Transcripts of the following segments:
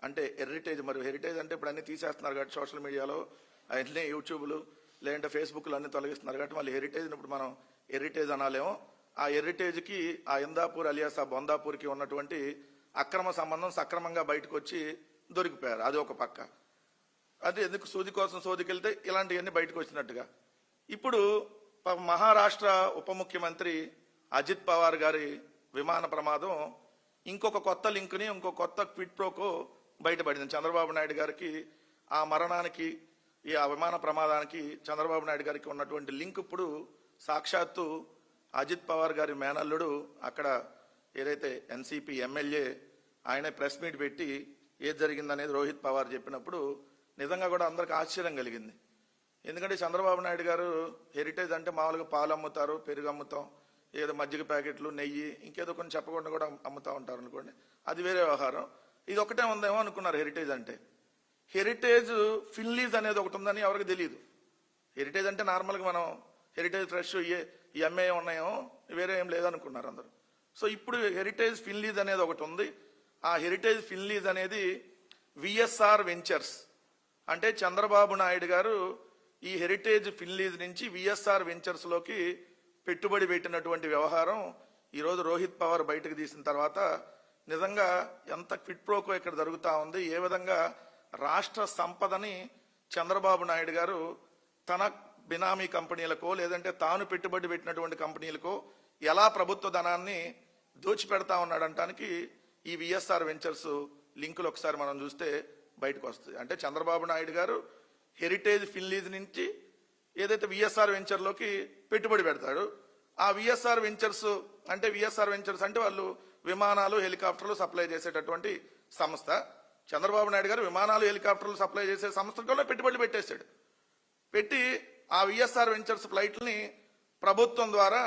అంటే హెరిటేజ్, మరి హెరిటేజ్ అంటే ఇప్పుడు అన్ని తీసేస్తున్నారు కాబట్టి సోషల్ మీడియాలో అన్నీ యూట్యూబ్లు లేదంటే ఫేస్బుక్లు అన్ని తొలగిస్తున్నారు కాబట్టి మళ్ళీ హెరిటేజ్ని ఇప్పుడు మనం హెరిటేజ్ అనాలేమో. ఆ హెరిటేజ్కి ఆ ఇందాపూర్ అలియాస్ ఆ బొందాపూర్కి ఉన్నటువంటి అక్రమ సంబంధం సక్రమంగా బయటకు వచ్చి దొరికిపోయారు. అది ఒక పక్క. అది ఎందుకు సూది కోసం సోదికెళ్తే ఇలాంటివన్నీ బయటకు వచ్చినట్టుగా. ఇప్పుడు మహారాష్ట్ర ఉప ముఖ్యమంత్రి అజిత్ పవార్ గారి విమాన ప్రమాదం ఇంకొక కొత్త లింక్ని ఇంకొక కొత్త క్విడ్ ప్రోకో బయటపడింది. చంద్రబాబు నాయుడు గారికి ఆ మరణానికి ఆ విమాన ప్రమాదానికి చంద్రబాబు నాయుడు గారికి ఉన్నటువంటి లింక్ ఇప్పుడు సాక్షాత్తు అజిత్ పవార్ గారి మేనల్లుడు అక్కడ ఏదైతే ఎన్సీపీ ఎమ్మెల్యే ఆయన ప్రెస్ మీట్ పెట్టి ఏది జరిగిందనేది రోహిత్ పవార్ చెప్పినప్పుడు నిజంగా కూడా అందరికి ఆశ్చర్యం కలిగింది. ఎందుకంటే చంద్రబాబు నాయుడు గారు హెరిటేజ్ అంటే మామూలుగా పాలు అమ్ముతారు, పెరుగు అమ్ముతాం, ఏదో మజ్జిగ ప్యాకెట్లు, నెయ్యి, ఇంకేదో కొన్ని చెప్పకుండా కూడా అమ్ముతూ ఉంటారు అనుకోండి, అది వేరే వ్యవహారం. ఇది ఒకటే ఉందేమో అనుకున్నారు హెరిటేజ్ అంటే. హెరిటేజ్ ఫిన్లీజ్ అనేది ఒకటి ఉందని ఎవరికి తెలియదు. హెరిటేజ్ అంటే నార్మల్గా మనం హెరిటేజ్ ఫ్రెష్ ఈ ఎంఏ ఉన్నాయో వేరే ఏం లేదనుకున్నారు అందరూ. సో ఇప్పుడు హెరిటేజ్ ఫిన్లీజ్ అనేది ఒకటి ఉంది. ఆ హెరిటేజ్ ఫిన్లీజ్ అనేది విఎస్ఆర్ వెంచర్స్ అంటే చంద్రబాబు నాయుడు గారు ఈ హెరిటేజ్ ఫిన్లీజ్ నుంచి విఎస్ఆర్ వెంచర్స్లోకి పెట్టుబడి పెట్టినటువంటి వ్యవహారం ఈరోజు రోహిత్ పవార్ బయటకు తీసిన తర్వాత నిజంగా ఎంత క్విడ్ ప్రోకో ఇక్కడ జరుగుతూ ఉంది, ఏ విధంగా రాష్ట్ర సంపదని చంద్రబాబు నాయుడు గారు తన బినామీ కంపెనీలకో లేదంటే తాను పెట్టుబడి పెట్టినటువంటి కంపెనీలకో ఎలా ప్రభుత్వ ధనాన్ని దోచిపెడతా ఉన్నాడంటానికి ఈ విఎస్ఆర్ వెంచర్స్ లింకులు ఒకసారి మనం చూస్తే బయటకు వస్తుంది. అంటే చంద్రబాబు నాయుడు గారు హెరిటేజ్ ఫిన్లీజ్ నుంచి ఏదైతే విఎస్ఆర్ వెంచర్లోకి పెట్టుబడి పెడతాడు. ఆ విఎస్ఆర్ వెంచర్స్ అంటే వాళ్ళు విమానాలు హెలికాప్టర్లు సప్లై చేసేటటువంటి సంస్థ. చంద్రబాబు నాయుడు గారు విమానాలు హెలికాప్టర్లు సప్లై చేసే సంస్థలో పెట్టుబడులు పెట్టేశాడు. పెట్టి ఆ విఎస్ఆర్ వెంచర్స్ ఫ్లైట్లని ప్రభుత్వం ద్వారా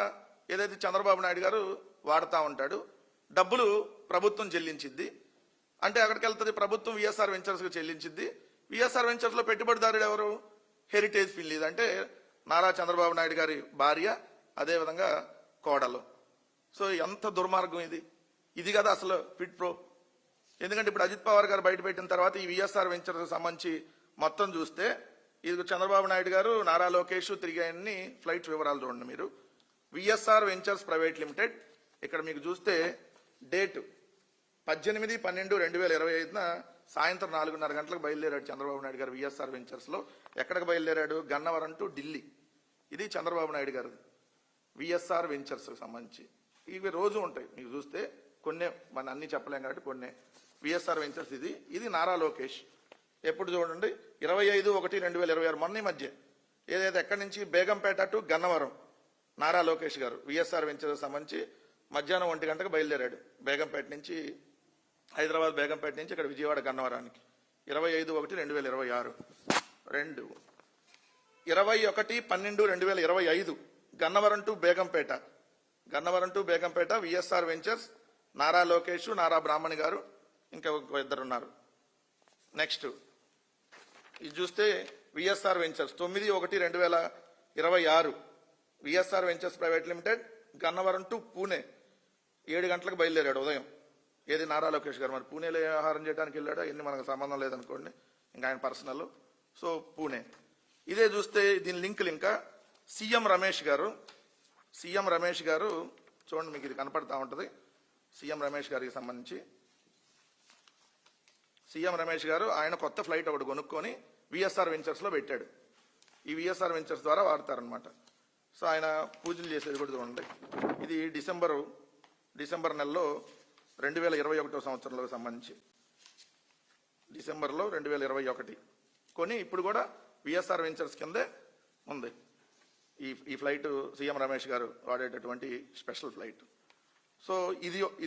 ఏదైతే చంద్రబాబు నాయుడు గారు వాడుతూ ఉంటాడు, డబ్బులు ప్రభుత్వం చెల్లించిద్ది. అంటే అక్కడికి వెళ్తుంది ప్రభుత్వం విఎస్ఆర్ వెంచర్స్కి చెల్లించిద్ది. విఎస్ఆర్ వెంచర్స్లో పెట్టుబడిదారుడు ఎవరు? హెరిటేజ్ ఫిన్లీజ్ అంటే నారా చంద్రబాబు నాయుడు గారి భార్య, అదేవిధంగా కోడలు. సో ఎంత దుర్మార్గం ఇది కదా అసలు క్విడ్ ప్రో. ఎందుకంటే ఇప్పుడు అజిత్ పవార్ గారు బయట పెట్టిన తర్వాత ఈ విఎస్ఆర్ వెంచర్స్ సంబంధించి మొత్తం చూస్తే ఇది చంద్రబాబు నాయుడు గారు, నారా లోకేష్ తిరిగి అన్ని ఫ్లైట్స్ వివరాలు చూడండి మీరు. విఎస్ఆర్ వెంచర్స్ ప్రైవేట్ లిమిటెడ్ ఇక్కడ మీకు చూస్తే డేట్ 18/12/2025 సాయంత్రం 4:30 గంటలకు బయలుదేరాడు చంద్రబాబు నాయుడు గారు విఎస్ఆర్ వెంచర్స్లో. ఎక్కడికి బయలుదేరాడు? గన్నవరం టు ఢిల్లీ. ఇది చంద్రబాబు నాయుడు గారు విఎస్ఆర్ వెంచర్స్కి సంబంధించి. ఇవి రోజు ఉంటాయి మీకు చూస్తే, కొన్ని మన అన్ని చెప్పలేం కాబట్టి కొన్ని. విఎస్ఆర్ వెంచర్స్ ఇది నారా లోకేష్. ఎప్పుడు చూడండి 25/1/2026 మొన్న మధ్య ఏదైతే ఎక్కడి నుంచి బేగంపేట టు గన్నవరం నారా లోకేష్ గారు విఎస్ఆర్ వెంచర్స్ సంబంధించి మధ్యాహ్నం 1 గంటకు బయలుదేరాడు బేగంపేట నుంచి, హైదరాబాద్ బేగంపేట నుంచి ఇక్కడ విజయవాడ గన్నవరానికి. 25/1/2026. 21/12/2025 Gannavaram to Begumpet VSR ventures Nara Lokesh, Nara Brahmani గారు, ఇంకా ఇద్దరు ఉన్నారు. నెక్స్ట్ ఇది చూస్తే VSR ventures 9/1/2026 VSR ventures private limited Gannavaram to Pune 7 గంటలకు బయలుదేరాడు ఉదయం. ఏది నారా లోకేష్ గారు. మరి పూణేలో ఆహారం చేయడానికి వెళ్ళాడో ఎన్ని మనకు సంబంధం లేదనుకోండి, ఇంకా ఆయన పర్సనల్. సో పూణే. ఇదే చూస్తే దీని లింకులు ఇంకా సీఎం రమేష్ గారు చూడండి, మీకు ఇది కనపడతా ఉంటుంది. సీఎం రమేష్ గారికి సంబంధించి సీఎం రమేష్ గారు ఆయన కొత్త ఫ్లైట్ ఒకటి కొనుక్కొని విఎస్ఆర్ వెంచర్స్లో పెట్టాడు. ఈ విఎస్ఆర్ వెంచర్స్ ద్వారా వాడతారనమాట. సో ఆయన పూజలు చేసేది కూడా చూడండి. ఇది డిసెంబర్ నెలలో 2021 సంవత్సరంలో సంబంధించి డిసెంబర్లో 2021 కొని ఇప్పుడు కూడా విఎస్ఆర్ వెంచర్స్ కిందే ఉంది ఈ ఫ్లైట్. సీఎం రమేష్ గారు వాడేటటువంటి స్పెషల్ ఫ్లైట్. సో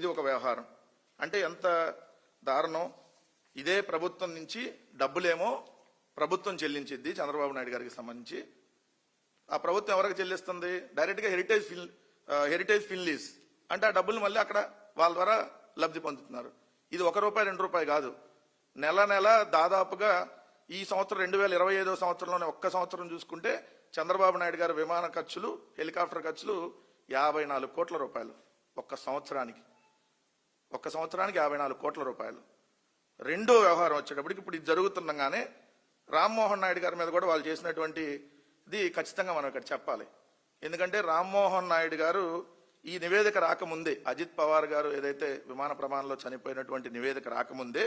ఇది ఒక వ్యవహారం. అంటే ఎంత దారుణం. ఇదే ప్రభుత్వం నుంచి డబ్బులేమో ప్రభుత్వం చెల్లించిద్ది చంద్రబాబు నాయుడు గారికి సంబంధించి. ఆ ప్రభుత్వం ఎవరికి చెల్లిస్తుంది? డైరెక్ట్గా హెరిటేజ్ ఫిన్లీజ్ అంటే ఆ డబ్బులు మళ్ళీ అక్కడ వాళ్ళ ద్వారా లబ్ధి పొందుతున్నారు. ఇది ₹1 ₹2 కాదు, నెల దాదాపుగా ఈ సంవత్సరం 2025 సంవత్సరంలోనే ఒక్క సంవత్సరం చూసుకుంటే చంద్రబాబు నాయుడు గారి విమాన ఖర్చులు, హెలికాప్టర్ ఖర్చులు ₹54 కోట్ల ఒక్క సంవత్సరానికి. 54 కోట్ల. రెండో వ్యవహారం వచ్చేటప్పటికి ఇప్పుడు ఇది జరుగుతుండగానే రామ్మోహన్ నాయుడు గారి మీద కూడా వాళ్ళు చేసినటువంటి ఇది ఖచ్చితంగా మనం ఇక్కడ చెప్పాలి. ఎందుకంటే రామ్మోహన్ నాయుడు గారు ఈ నివేదిక రాకముందే, అజిత్ పవార్ గారు ఏదైతే విమాన ప్రమాదంలో చనిపోయినటువంటి నివేదిక రాకముందే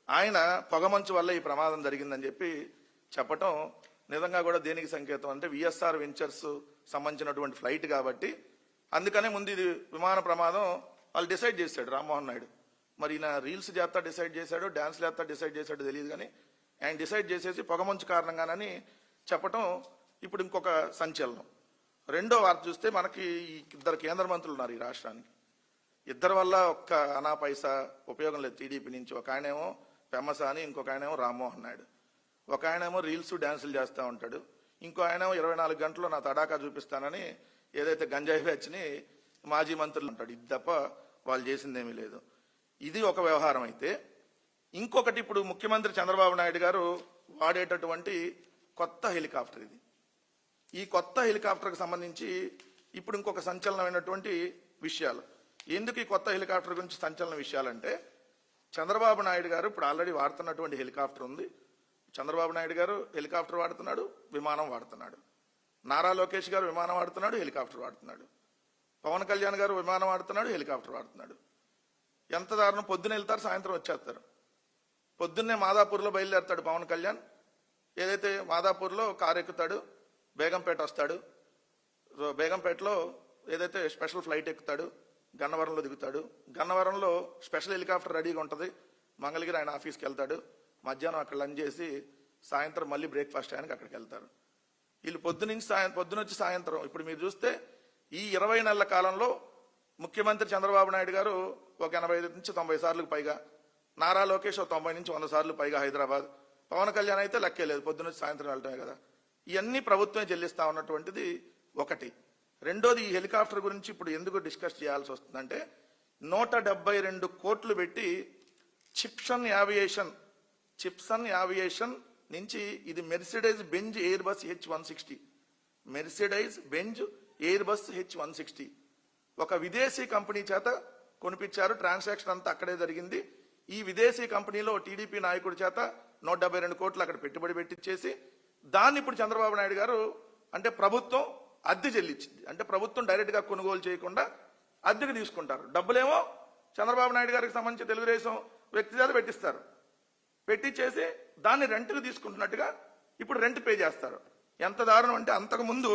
ఆయన పొగమంచు వల్ల ఈ ప్రమాదం జరిగిందని చెప్పి చెప్పటం నిజంగా కూడా దేనికి సంకేతం అంటే విఎస్ఆర్ వెంచర్స్ సంబంధించినటువంటి ఫ్లైట్ కాబట్టి అందుకనే ముందు ఇది విమాన ప్రమాదం వాళ్ళు డిసైడ్ చేశాడు రామ్మోహన్ నాయుడు. మరి ఈయన రీల్స్ చేస్తా డిసైడ్ చేశాడు, డాన్స్ చేస్తా డిసైడ్ చేశాడు తెలియదు, కానీ ఆయన డిసైడ్ చేసేసి పొగమంచు కారణంగానని చెప్పటం ఇప్పుడు ఇంకొక సంచలనం. రెండో వార్త చూస్తే మనకి ఇద్దరు కేంద్ర మంత్రులు ఉన్నారు ఈ రాష్ట్రానికి. ఇద్దరి వల్ల ఒక్క అనా పైసా ఉపయోగం లేదు టీడీపీ నుంచి. ఒక ఆయనేమో పెమ్మసాని, ఇంకొక ఆయనేమో రామ్మోహన్ నాయుడు. ఒక ఆయనేమో రీల్స్ డాన్సులు చేస్తూ ఉంటాడు, ఇంకో ఆయనేమో 24 గంటలు నా తడాకా చూపిస్తానని ఏదైతే గంజాయి బ్యాచ్ని మాజీ మంత్రులు ఉంటాడు. ఇది తప్ప వాళ్ళు చేసిందేమీ లేదు. ఇది ఒక వ్యవహారం అయితే, ఇంకొకటి ఇప్పుడు ముఖ్యమంత్రి చంద్రబాబు నాయుడు గారు వాడేటటువంటి కొత్త హెలికాప్టర్ ఇది. ఈ కొత్త హెలికాప్టర్కి సంబంధించి ఇప్పుడు ఇంకొక సంచలనమైనటువంటి విషయాలు. ఎందుకు ఈ కొత్త హెలికాప్టర్ గురించి సంచలన విషయాలంటే, చంద్రబాబు నాయుడు గారు ఇప్పుడు ఆల్రెడీ వాడుతున్నటువంటి హెలికాప్టర్ ఉంది. చంద్రబాబు నాయుడు గారు హెలికాప్టర్ వాడుతున్నాడు, విమానం వాడుతున్నాడు. నారా లోకేష్ గారు విమానం వాడుతున్నాడు, హెలికాప్టర్ వాడుతున్నాడు. పవన్ కళ్యాణ్ గారు విమానం వాడుతున్నాడు, హెలికాప్టర్ వాడుతున్నాడు. ఎంత దారుణం, పొద్దున వెళ్తారు, సాయంత్రం వచ్చేస్తారు. పొద్దున్నే మాదాపూర్లో బయలుదేరుతాడు పవన్ కళ్యాణ్. ఏదైతే మాదాపూర్లో కారు ఎక్కుతాడు, బేగంపేట వస్తాడు, బేగంపేటలో ఏదైతే స్పెషల్ ఫ్లైట్ ఎక్కుతాడు, గన్నవరంలో దిగుతాడు. గన్నవరంలో స్పెషల్ హెలికాప్టర్ రెడీగా ఉంటుంది. మంగళగిరి ఆయన ఆఫీస్కి వెళ్తాడు, మధ్యాహ్నం అక్కడ లంచ్ చేసి సాయంత్రం మళ్ళీ బ్రేక్ఫాస్ట్ ఆయనకి అక్కడికి వెళ్తారు. వీళ్ళు పొద్దునొచ్చి సాయంత్రం. ఇప్పుడు మీరు చూస్తే ఈ 20 నెలల కాలంలో ముఖ్యమంత్రి చంద్రబాబు నాయుడు గారు ఒక 85 నుంచి 90 సార్లకు పైగా, నారా లోకేష్ 90 నుంచి 100 సార్లు పైగా హైదరాబాద్, పవన్ కళ్యాణ్ అయితే లెక్కే లేదు, పొద్దునొచ్చి సాయంత్రం వెళ్ళటమే కదా. ఇవన్నీ ప్రభుత్వమే చెల్లిస్తా ఉన్నటువంటిది ఒకటి. రెండోది, ఈ హెలికాప్టర్ గురించి ఇప్పుడు ఎందుకు డిస్కస్ చేయాల్సి వస్తుందంటే, 172 కోట్లు పెట్టి చిప్సన్ యావియేషన్ నుంచి ఇది Mercedes Benz Airbus H160, Mercedes Benz Airbus H160 ఒక విదేశీ కంపెనీ చేత కొనిపించారు. ట్రాన్సాక్షన్ అంతా అక్కడే జరిగింది. ఈ విదేశీ కంపెనీలో టీడీపీ నాయకుడి చేత 172 కోట్లు అక్కడ పెట్టుబడి పెట్టించేసి దాన్ని ఇప్పుడు చంద్రబాబు నాయుడు గారు అంటే ప్రభుత్వం అద్దె చెల్లించింది. అంటే ప్రభుత్వం డైరెక్ట్ గా కొనుగోలు చేయకుండా అద్దెకు తీసుకుంటారు. డబ్బులేమో చంద్రబాబు నాయుడు గారికి సంబంధించి తెలుగుదేశం వ్యక్తి చేత పెట్టిస్తారు. పెట్టించేసి దాన్ని రెంట్కి తీసుకుంటున్నట్టుగా ఇప్పుడు రెంట్ పే చేస్తారు. ఎంత దారుణం అంటే, అంతకుముందు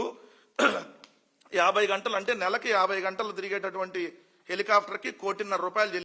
50 గంటలు అంటే నెలకి 50 గంటలు తిరిగేటటువంటి హెలికాప్టర్కి ₹1.5 కోటి